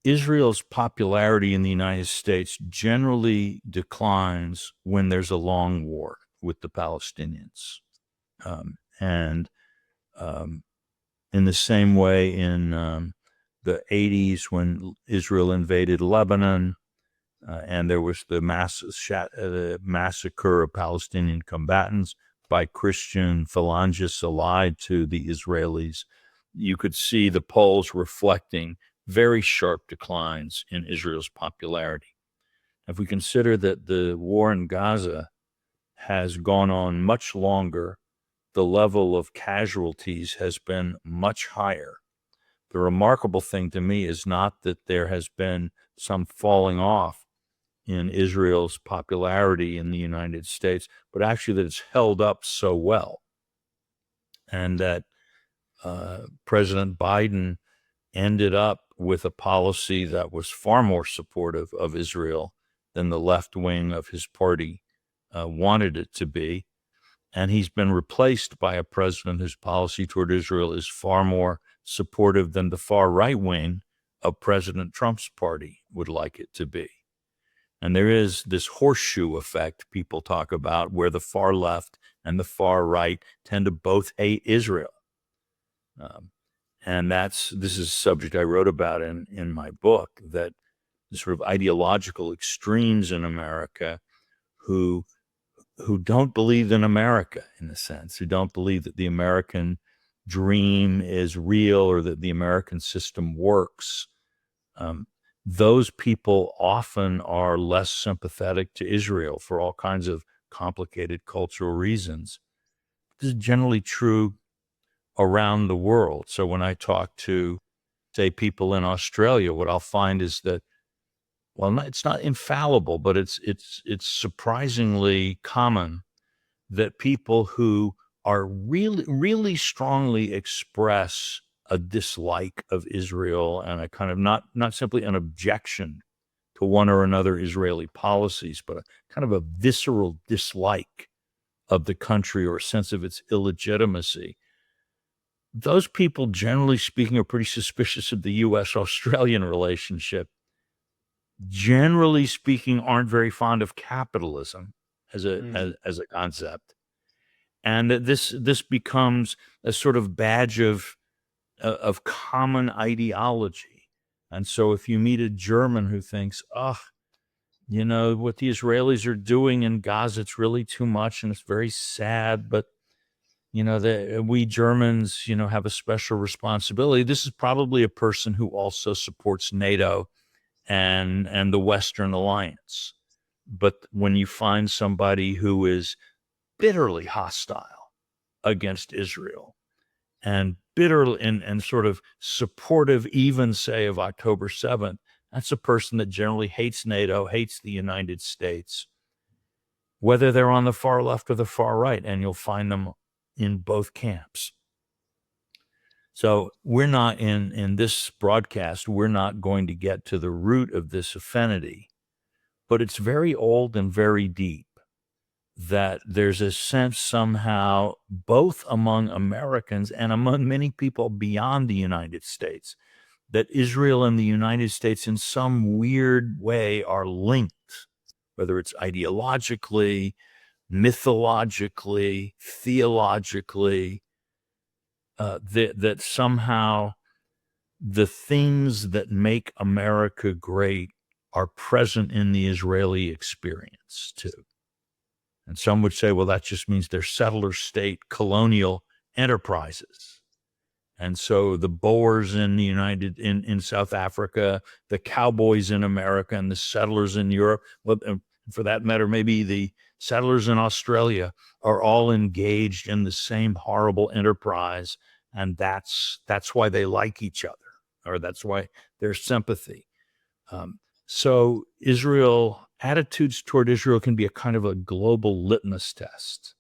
Israel's popularity in the United States generally declines when there's a long war with the Palestinians. And in the same way, in the 80s, when Israel invaded Lebanon, and there was the massacre of Palestinian combatants by Christian phalangists allied to the Israelis, you could see the polls reflecting very sharp declines in Israel's popularity. If we consider that the war in Gaza has gone on much longer, the level of casualties has been much higher. The remarkable thing to me is not that there has been some falling off in Israel's popularity in the United States, but actually that it's held up so well. And that President Biden ended up with a policy that was far more supportive of Israel than the left wing of his party wanted it to be. And he's been replaced by a president whose policy toward Israel is far more supportive than the far right wing of President Trump's party would like it to be. And there is this horseshoe effect people talk about, where the far left and the far right tend to both hate Israel. And this is a subject I wrote about in my book, that the sort of ideological extremes in America who don't believe in America, in a sense, who don't believe that the American dream is real or that the American system works. Those people often are less sympathetic to Israel for all kinds of complicated cultural reasons. This is generally true around the world. So when I talk to, say, people in Australia, what I'll find is that, well, it's not infallible, but it's surprisingly common that people who are really, really strongly express a dislike of Israel and a kind of not simply an objection to one or another Israeli policies, but a kind of a visceral dislike of the country or a sense of its illegitimacy. Those people, generally speaking, are pretty suspicious of the U.S.-Australian relationship. Generally speaking, aren't very fond of capitalism as a concept. And this becomes a sort of badge of common ideology. And so if you meet a German who thinks, what the Israelis are doing in Gaza, it's really too much and it's very sad, but we Germans, have a special responsibility. This is probably a person who also supports NATO and the Western Alliance. But when you find somebody who is bitterly hostile against Israel and bitter and sort of supportive, even say, of October 7th, that's a person that generally hates NATO, hates the United States, whether they're on the far left or the far right, and you'll find them in both camps. So we're not in this broadcast, we're not going to get to the root of this affinity, but it's very old and very deep, that there's a sense somehow, both among Americans and among many people beyond the United States, that Israel and the United States in some weird way are linked, whether it's ideologically, mythologically, theologically, that somehow the things that make America great are present in the Israeli experience too. And some would say, well, that just means they're settler state colonial enterprises. And so the Boers in in South Africa, the cowboys in America, and the settlers in Europe, well, for that matter, maybe the settlers in Australia, are all engaged in the same horrible enterprise. And that's why they like each other, or that's why there's sympathy. So attitudes toward Israel can be a kind of a global litmus test